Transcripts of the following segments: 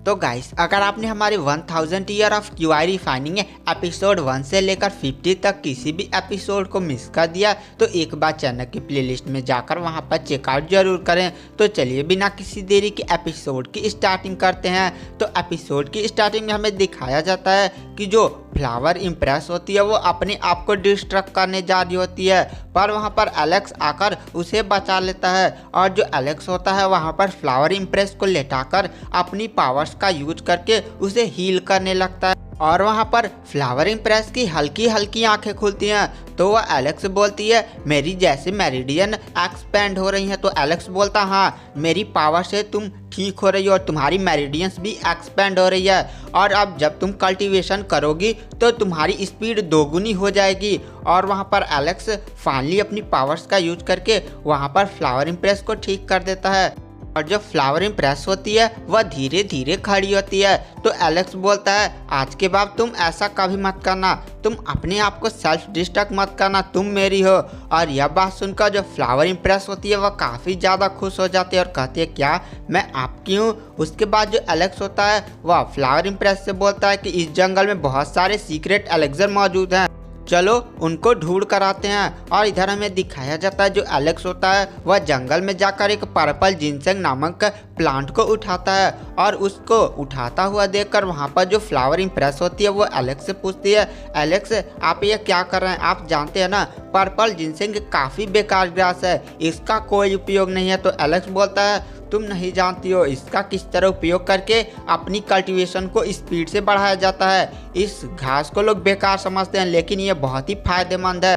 तो गाइस, अगर आपने हमारे 1000 year of QI refining episode 1 से लेकर 50 तक किसी भी एपिसोड को मिस कर दिया तो एक बार चैनल की प्लेलिस्ट में जाकर वहां पर चेकआउट जरूर करें। तो चलिए बिना किसी देरी के एपिसोड की स्टार्टिंग करते हैं। तो एपिसोड की स्टार्टिंग में हमें दिखाया जाता है कि जो फ्लावर इम्प्रेस होती है वो अपने आप को डिस्ट्रक्ट करने जा रही होती है, पर वहाँ पर एलेक्स आकर उसे बचा लेता है। और जो एलेक्स होता है वहाँ पर फ्लावर इम्प्रेस को लेटाकर अपनी पावर्स का यूज करके उसे हील करने लगता है। और वहाँ पर फ्लावर इम्प्रेस की हल्की हल्की आंखें खुलती हैं तो वह एलेक्स बोलती है मेरी जैसे मेरिडियन एक्सपेंड हो रही हैं। तो एलेक्स बोलता हाँ, मेरी पावर से तुम ठीक हो रही हो और तुम्हारी मेरिडियंस भी एक्सपेंड हो रही है, और अब जब तुम कल्टीवेशन करोगी तो तुम्हारी स्पीड दोगुनी हो जाएगी। और वहाँ पर एलेक्स फाइनली अपनी पावर्स का यूज करके वहाँ पर फ्लावर इम्प्रेस को ठीक कर देता है। और जब फ्लावर इम्प्रेस होती है वह धीरे धीरे खड़ी होती है। तो एलेक्स बोलता है आज के बाद तुम ऐसा कभी मत करना, तुम अपने आप को सेल्फ डिस्ट्रक्ट मत करना, तुम मेरी हो। और यह बात सुनकर जो फ्लावर इम्प्रेस होती है वह काफ़ी ज़्यादा खुश हो जाती है और कहती है क्या मैं आपकी हूँ। उसके बाद जो एलेक्स होता है वह फ्लावर इम्प्रेस से बोलता है कि इस जंगल में बहुत सारे सीक्रेट एलेक्सर मौजूद हैं, चलो उनको ढूंढ कर आते हैं। और इधर हमें दिखाया जाता है जो एलेक्स होता है वह जंगल में जाकर एक पर्पल जिनसेंग नामक प्लांट को उठाता है। और उसको उठाता हुआ देखकर वहाँ पर जो फ्लावर इम्प्रेस होती है वो एलेक्स से पूछती है एलेक्स आप ये क्या कर रहे हैं, आप जानते हैं ना पर्पल जिनसेंग काफ़ी बेकार ग्रास है, इसका कोई उपयोग नहीं है। तो एलेक्स बोलता है तुम नहीं जानती हो इसका किस तरह उपयोग करके अपनी कल्टीवेशन को स्पीड से बढ़ाया जाता है। इस घास को लोग बेकार समझते हैं लेकिन ये बहुत ही फायदेमंद है।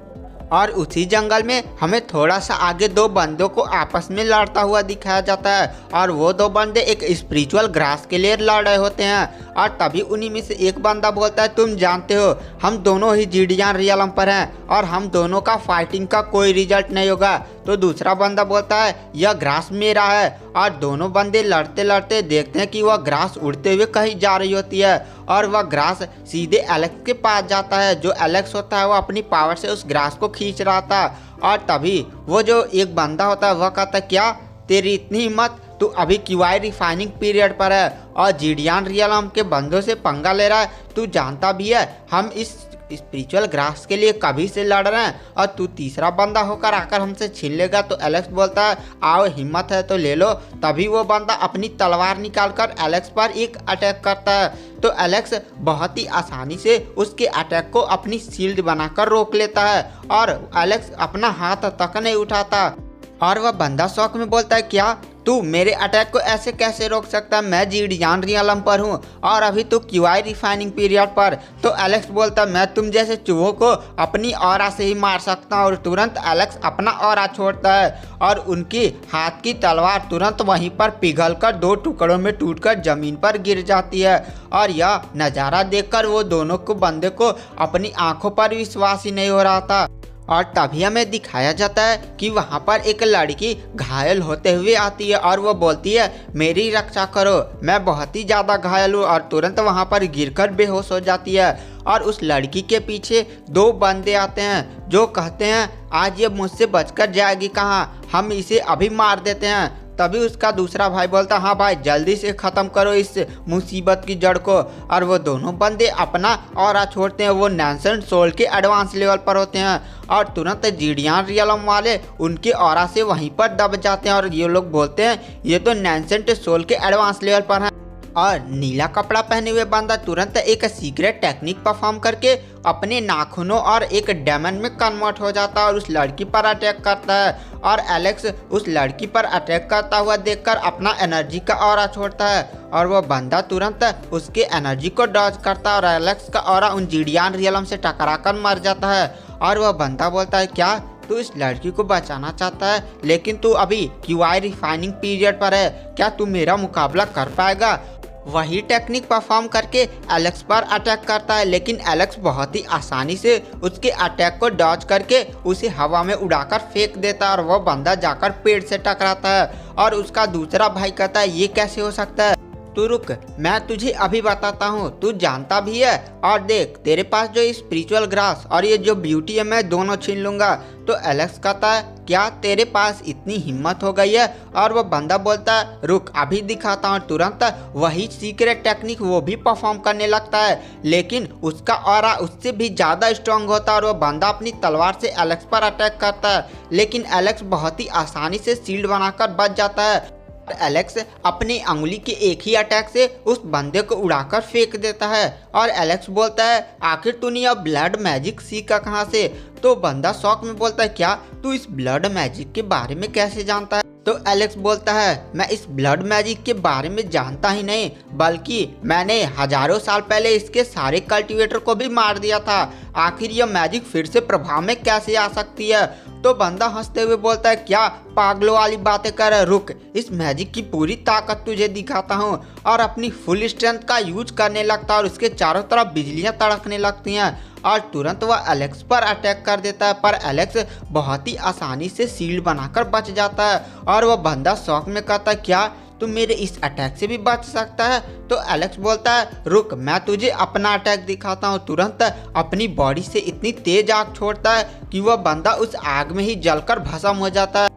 और उसी जंगल में हमें थोड़ा सा आगे दो बंदों को आपस में लड़ता हुआ दिखाया जाता है, और वो दो बंदे एक स्पिरिचुअल ग्रास के लिए लड़ रहे होते हैं। और तभी उन्हीं में से एक बंदा बोलता है तुम जानते हो हम दोनों ही जीडियान रियलम पर हैं और हम दोनों का फाइटिंग का कोई रिजल्ट नहीं होगा। तो दूसरा बंदा बोलता है यह ग्रास मेरा है। और दोनों बंदे लड़ते लड़ते देखते हैं कि वह ग्रास उड़ते हुए कहीं जा रही होती है, और वह ग्रास सीधे एलेक्स के पास जाता है। जो एलेक्स होता है वो अपनी पावर से उस ग्रास को खींच रहा था। और तभी वो जो एक बंदा होता है वह कहता है क्या तेरी इतनी हिम्मत, तू अभी क्यूआई रिफाइनिंग पीरियड पर है और जीडियान रियलम के बंदों से पंगा ले रहा है, तू जानता भी है हम इस स्पिरिचुअल ग्रास के लिए कभी से लड़ रहे हैं और तू तीसरा बंदा होकर आकर हमसे छीन लेगा। तो एलेक्स बोलता है आओ हिम्मत है तो ले लो। तभी वो बंदा अपनी तलवार निकालकर एलेक्स पर एक अटैक करता है। तो एलेक्स बहुत ही आसानी से उसके अटैक को अपनी शील्ड बनाकर रोक लेता है, और एलेक्स अपना हाथ तक नहीं उठाता। और वह बंदा शौक में बोलता है क्या तू मेरे अटैक को ऐसे कैसे रोक सकता है, मैं जीडियान रियलम पर हूँ और अभी तू क्यूआई रिफाइनिंग पीरियड पर। तो एलेक्स बोलता है मैं तुम जैसे चूहों को अपनी ऑरा से ही मार सकता हूँ। और तुरंत एलेक्स अपना ऑरा छोड़ता है और उनकी हाथ की तलवार तुरंत वहीं पर पिघलकर दो टुकड़ों में टूटकर जमीन पर गिर जाती है। और यह नज़ारा देखकर वो दोनों को बंदे को अपनी आंखों पर विश्वास ही नहीं हो रहा था। और तभी हमें दिखाया जाता है कि वहाँ पर एक लड़की घायल होते हुए आती है और वो बोलती है मेरी रक्षा करो, मैं बहुत ही ज़्यादा घायल हूँ। और तुरंत वहाँ पर गिरकर बेहोश हो जाती है। और उस लड़की के पीछे दो बंदे आते हैं जो कहते हैं आज ये मुझसे बचकर जाएगी कहाँ, हम इसे अभी मार देते हैं। तभी उसका दूसरा भाई बोलता हाँ भाई जल्दी से ख़त्म करो इस मुसीबत की जड़ को। और वो दोनों बंदे अपना ऑरा छोड़ते हैं, वो नैंसेंट सोल के एडवांस लेवल पर होते हैं, और तुरंत जीडियान रियलम वाले उनके ऑरा से वहीं पर दब जाते हैं। और ये लोग बोलते हैं ये तो नैंसेंट सोल के एडवांस लेवल पर हैं। और नीला कपड़ा पहने हुए बंदा तुरंत एक सीक्रेट टेक्निक परफॉर्म करके अपने नाखूनों और एक डायमंड में कन्वर्ट हो जाता है और उस लड़की पर अटैक करता है। और एलेक्स उस लड़की पर अटैक करता हुआ देखकर अपना एनर्जी का ऑरा छोड़ता है, और वह बंदा तुरंत उसके एनर्जी को डॉज करता है और एलेक्स का ऑरा उन जीडियान रियलम से टकराकर मर जाता है। और वह बंदा बोलता है क्या तू इस लड़की को बचाना चाहता है लेकिन तू अभी क्यूआई रिफाइनिंग पीरियड पर है, क्या तू मेरा मुकाबला कर पाएगा। वही टेक्निक परफॉर्म करके एलेक्स पर अटैक करता है, लेकिन एलेक्स बहुत ही आसानी से उसके अटैक को डॉज करके उसे हवा में उड़ाकर फेंक देता है, और वह बंदा जाकर पेड़ से टकराता है। और उसका दूसरा भाई कहता है ये कैसे हो सकता है। तू रुक, मैं तुझे अभी बताता हूँ, तू जानता भी है। और देख, तेरे पास जो स्पिरिचुअल ग्रास और ये जो ब्यूटी है मैं दोनों छीन लूंगा। तो एलेक्स कहता है क्या तेरे पास इतनी हिम्मत हो गई है? और वो बंदा बोलता है रुक अभी दिखाता हूँ। तुरंत वही सीक्रेट टेक्निक वो भी परफॉर्म करने लगता है, लेकिन उसका ऑरा उससे भी ज़्यादा स्ट्रांग होता है और वो बंदा अपनी तलवार से एलेक्स पर अटैक करता है, लेकिन एलेक्स बहुत ही आसानी से शील्ड बनाकर बच जाता है। एलेक्स अपनी अंगुली के एक ही अटैक से उस बंदे को उड़ाकर फेंक देता है। और एलेक्स बोलता है आखिर तूने यह ब्लड मैजिक सीखा कहाँ से? तो बंदा शौक में बोलता है क्या तू इस ब्लड मैजिक के बारे में कैसे जानता है? तो एलेक्स बोलता है मैं इस ब्लड मैजिक के बारे में जानता ही नहीं, बल्कि मैंने हजारों साल पहले इसके सारे कल्टीवेटर को भी मार दिया था। आखिर यह मैजिक फिर से प्रभाव में कैसे आ सकती है? तो बंदा हंसते हुए बोलता है क्या पागलों वाली बातें कर रहा है? रुक, इस मैजिक की पूरी ताकत तुझे दिखाता हूँ। और अपनी फुल स्ट्रेंथ का यूज करने लगता है और उसके चारों तरफ बिजलियां तड़कने लगती हैं और तुरंत वह एलेक्स पर अटैक कर देता है। पर एलेक्स बहुत ही आसानी से शील्ड बनाकर बच जाता है और वह बंदा शौक में कहता है क्या तू मेरे इस अटैक से भी बच सकता है? तो एलेक्स बोलता है रुक, मैं तुझे अपना अटैक दिखाता हूँ। तुरंत अपनी बॉडी से इतनी तेज आग छोड़ता है कि वह बंदा उस आग में ही जलकर भस्म हो जाता है।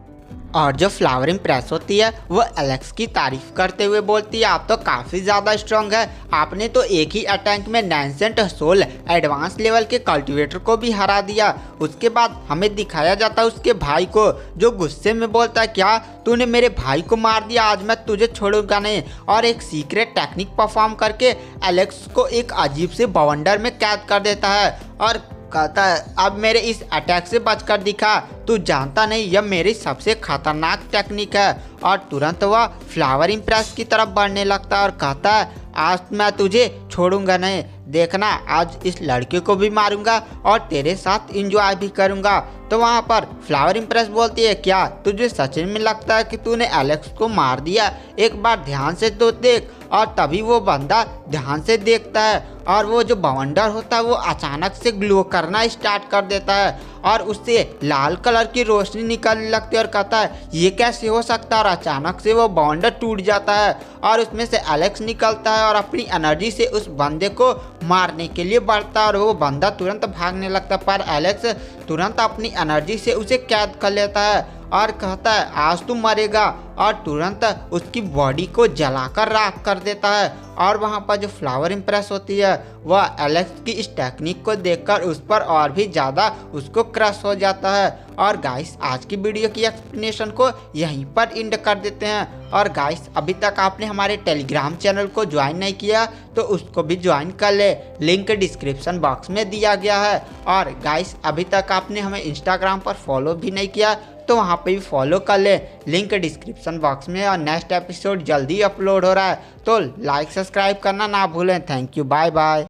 और जो फ्लावरिंग प्रेस होती है वो एलेक्स की तारीफ करते हुए बोलती है आप तो काफ़ी ज़्यादा स्ट्रांग है, आपने तो एक ही अटैक में नैंसेंट सोल एडवांस लेवल के कल्टीवेटर को भी हरा दिया। उसके बाद हमें दिखाया जाता है उसके भाई को, जो गुस्से में बोलता है क्या तूने मेरे भाई को मार दिया, आज मैं तुझे छोड़ूंगा नहीं। और एक सीक्रेट टेक्निक परफॉर्म करके एलेक्स को एक अजीब से बवंडर में कैद कर देता है और कहता है अब मेरे इस अटैक से बचकर दिखा, तू जानता नहीं यह मेरी सबसे खतरनाक टेक्निक है। और तुरंत वह फ्लावरिंग प्रेस की तरफ बढ़ने लगता है और कहता है आज मैं तुझे छोड़ूंगा नहीं, देखना आज इस लड़के को भी मारूंगा और तेरे साथ एंजॉय भी करूंगा। तो वहाँ पर फ्लावरिंग प्रेस बोलती है क्या तुझे सच में लगता है कि तूने एलेक्स को मार दिया? एक बार ध्यान से तो देख। और तभी वो बंदा ध्यान से देखता है और वो जो बवंडर होता है वो अचानक से ग्लो करना स्टार्ट कर देता है और उससे लाल कलर की रोशनी निकलने लगती है और कहता है ये कैसे हो सकता है? और अचानक से वो बवंडर टूट जाता है और उसमें से एलेक्स निकलता है और अपनी एनर्जी से उस बंदे को मारने के लिए बढ़ता है और वो बंदा तुरंत भागने लगता है। पर एलेक्स तुरंत अपनी एनर्जी से उसे कैद कर लेता है और कहता है आज तू मरेगा और तुरंत उसकी बॉडी को जलाकर राख कर देता है। और वहाँ पर जो फ्लावरिंग प्रेस होती है वह एलेक्स की इस टेक्निक को देखकर उस पर और भी ज़्यादा उसको क्रश हो जाता है। और गाइस आज की वीडियो की एक्सप्लेनेशन को यहीं पर एंड कर देते हैं। और गाइस अभी तक आपने हमारे टेलीग्राम चैनल को ज्वाइन नहीं किया तो उसको भी ज्वाइन कर ले, लिंक डिस्क्रिप्शन बॉक्स में दिया गया है। और गाइस अभी तक आपने हमें इंस्टाग्राम पर फॉलो भी नहीं किया तो वहाँ पे भी फॉलो कर ले, लिंक डिस्क्रिप्शन बॉक्स में। और नेक्स्ट एपिसोड जल्दी अपलोड हो रहा है तो लाइक सब्सक्राइब करना ना भूलें। Thank you, bye bye.